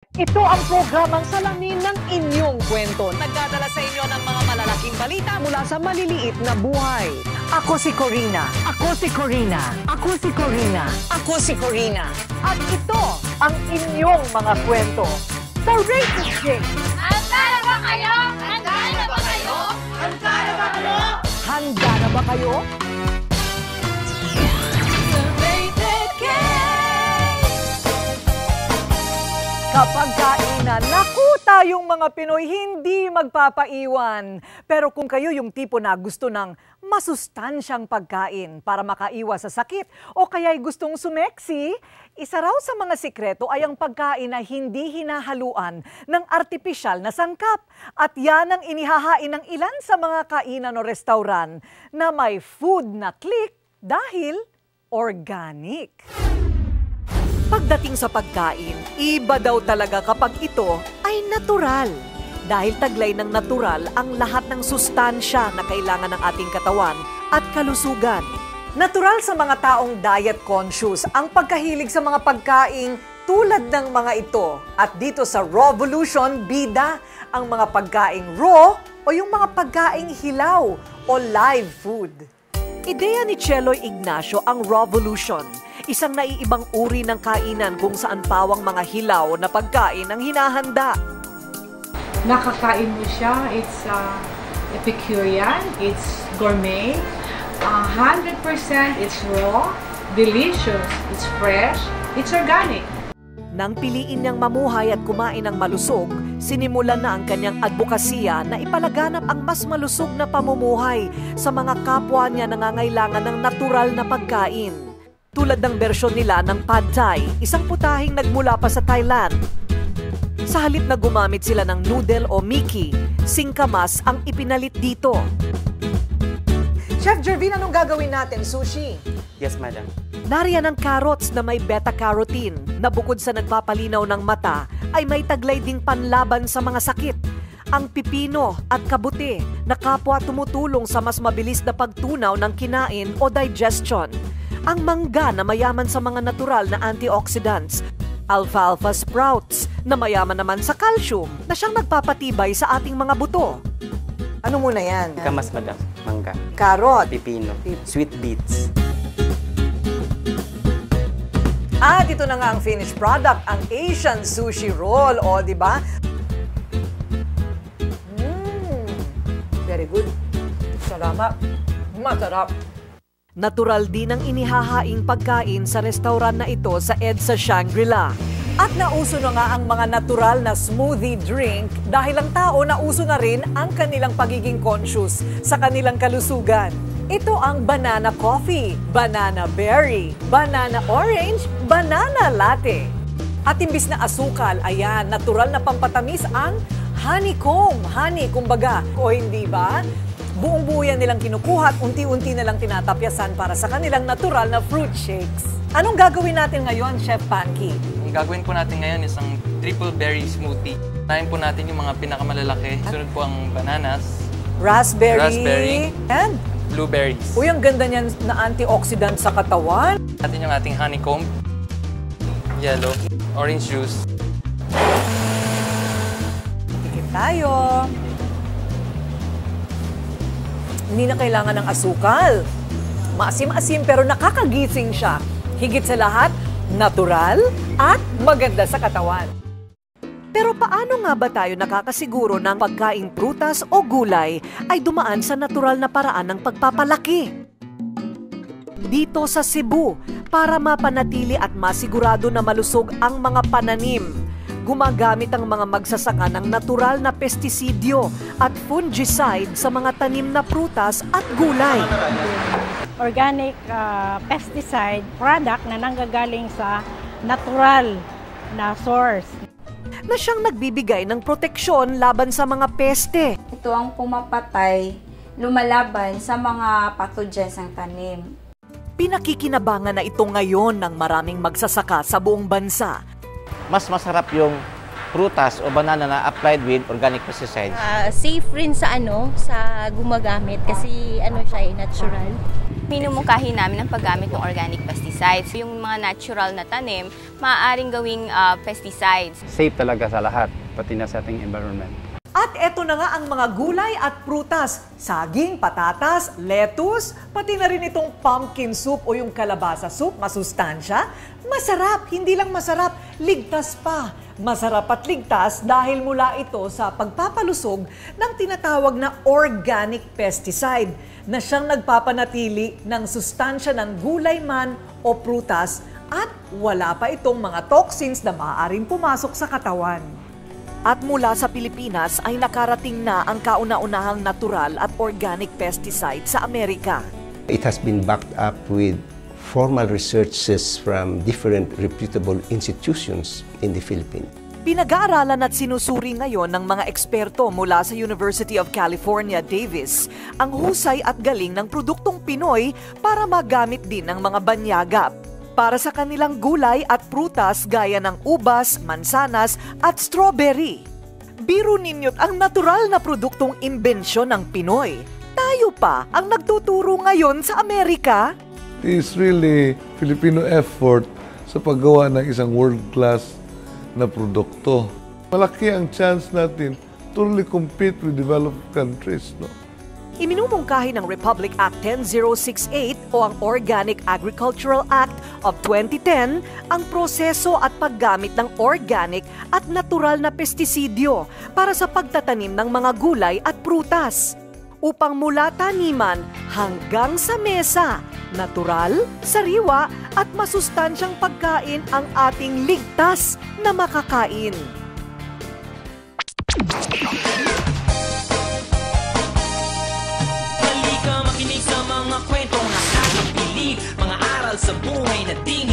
Ito ang programang salamin ng inyong kwento. Nagdadala sa inyo ng mga malalaking balita Mula sa maliliit na buhay. Ako si Corina. Ako si Corina. Ako si Corina. Ako si Corina. At ito ang inyong mga kwento sa Rated J. Handa na ba kayo? Handa na ba kayo? Handa na ba kayo? Handa na ba kayo? Kapag kainan, naku tayong mga Pinoy hindi magpapaiwan. Pero kung kayo yung tipo na gusto ng masustansyang pagkain para makaiwas sa sakit o kaya'y gustong sumeksi, isa raw sa mga sikreto ay ang pagkain na hindi hinahaluan ng artipisyal na sangkap. At yan ang inihahain ng ilan sa mga kainan o restauran na may food na click dahil organic. Pagdating sa pagkain, iba daw talaga kapag ito ay natural. Dahil taglay ng natural ang lahat ng sustansya na kailangan ng ating katawan at kalusugan. Natural sa mga taong diet conscious ang pagkahilig sa mga pagkain tulad ng mga ito. At dito sa Rawvolution, bida ang mga pagkaing raw o yung mga pagkaing hilaw o live food. Ideya ni Cheloy Ignacio ang Rawvolution. Isang naiibang uri ng kainan kung saan pawang mga hilaw na pagkain ang hinahanda. Nakakain mo siya, it's Epicurean, it's gourmet, 100% it's raw, delicious, it's fresh, it's organic. Nang piliin niyang mamuhay at kumain ng malusog, sinimulan na ang kanyang advokasya na ipalaganap ang mas malusog na pamumuhay sa mga kapwa niya nangangailangan ng natural na pagkain. Tulad ng bersyon nila ng Pad Thai, isang putahing nagmula pa sa Thailand. Sa halip na gumamit sila ng noodle o Mickey, singkamas ang ipinalit dito. Chef Jervin, anong gagawin natin? Sushi? Yes, madam. Nariyan ang carrots na may beta-carotene na bukod sa nagpapalinaw ng mata ay may taglay ding panlaban sa mga sakit. Ang pipino at kabuti na kapwa tumutulong sa mas mabilis na pagtunaw ng kinain o digestion. Ang mangga na mayaman sa mga natural na antioxidants. Alfalfa sprouts na mayaman naman sa calcium na siyang nagpapatibay sa ating mga buto. Ano muna yan? Kamas, madam. Mangga. Carrot. Pipino. Sweet beets. At ito na nga ang finished product, ang Asian Sushi Roll. O, di ba? Very good. Salamat. Masarap. Natural din ang inihahaing pagkain sa restaurant na ito sa EDSA Shangri-La. At nauso na nga ang mga natural na smoothie drink dahil ang tao nauso na rin ang kanilang pagiging conscious sa kanilang kalusugan. Ito ang banana coffee, banana berry, banana orange, banana latte. At imbis na asukal, ayan, natural na pampatamis ang honeycomb. Honey, kumbaga, o hindi ba? Buong-buo yan nilang kinukuha at unti-unti na lang tinatapyasan para sa kanilang natural na fruit shakes. Anong gagawin natin ngayon, Chef Panky? Ang gagawin po natin ngayon is ang triple berry smoothie. Unahin po natin yung mga pinakamalalaki. Sunod po ang bananas, Raspberry. And? blueberries. Uy, ang ganda niyan na antioxidant sa katawan. Natin yung ating honeycomb, yellow, orange juice. Tikip tayo. Hindi na kailangan ng asukal. Maasim-asim pero nakakagising siya. Higit sa lahat, natural at maganda sa katawan. Pero paano nga ba tayo nakakasiguro ng pagkaing prutas o gulay ay dumaan sa natural na paraan ng pagpapalaki? Dito sa Cebu, para mapanatili at masigurado na malusog ang mga pananim, gumagamit ang mga magsasaka ng natural na pestisidyo at fungicide sa mga tanim na prutas at gulay. Organic pesticide product na nanggagaling sa natural na source. Na siyang nagbibigay ng proteksyon laban sa mga peste. Ito ang pumapatay, lumalaban sa mga pathogens ng tanim. Pinakikinabangan na ito ngayon ng maraming magsasaka sa buong bansa. Mas masarap yung prutas o banana na applied with organic pesticides. Safe rin sa sa gumagamit kasi siya natural. Minumungkahi namin ang paggamit ng organic pesticides. Yung mga natural na tanim, maaaring gawing pesticides. Safe talaga sa lahat, pati na sa ating environment. At eto na nga ang mga gulay at prutas, saging, patatas, lettuce, pati na rin itong pumpkin soup o yung kalabasa soup, masustansya. Masarap, hindi lang masarap, ligtas pa. Masarap at ligtas dahil mula ito sa pagpapalusog ng tinatawag na organic pesticide na siyang nagpapanatili ng sustansya ng gulay man o prutas at wala pa itong mga toxins na maaaring pumasok sa katawan. At mula sa Pilipinas ay nakarating na ang kauna-unahang natural at organic pesticide sa Amerika. It has been backed up with formal researches from different reputable institutions in the Philippines. Pinag-aaralan at sinusuri ngayon ng mga eksperto mula sa University of California, Davis ang husay at galing ng produktong Pinoy para magamit din ng mga banyaga para sa kanilang gulay at prutas gaya ng ubas, mansanas at strawberry. Biro ninyo't ang natural na produktong imbensyon ng Pinoy. Tayo pa ang nagtuturo ngayon sa Amerika. It's really Filipino effort sa paggawa ng isang world-class na produkto. Malaki ang chance natin to really compete with developed countries, no? Iminumungkahi ng Republic Act 10068 o ang Organic Agricultural Act of 2010 ang proseso at paggamit ng organic at natural na pestisidyo para sa pagtatanim ng mga gulay at prutas. Upang mula taniman hanggang sa mesa, natural, sariwa at masustansyang pagkain ang ating ligtas na makakain. Halika makinig sa mga kwentong nakakabilib, mga aral sa buhay na di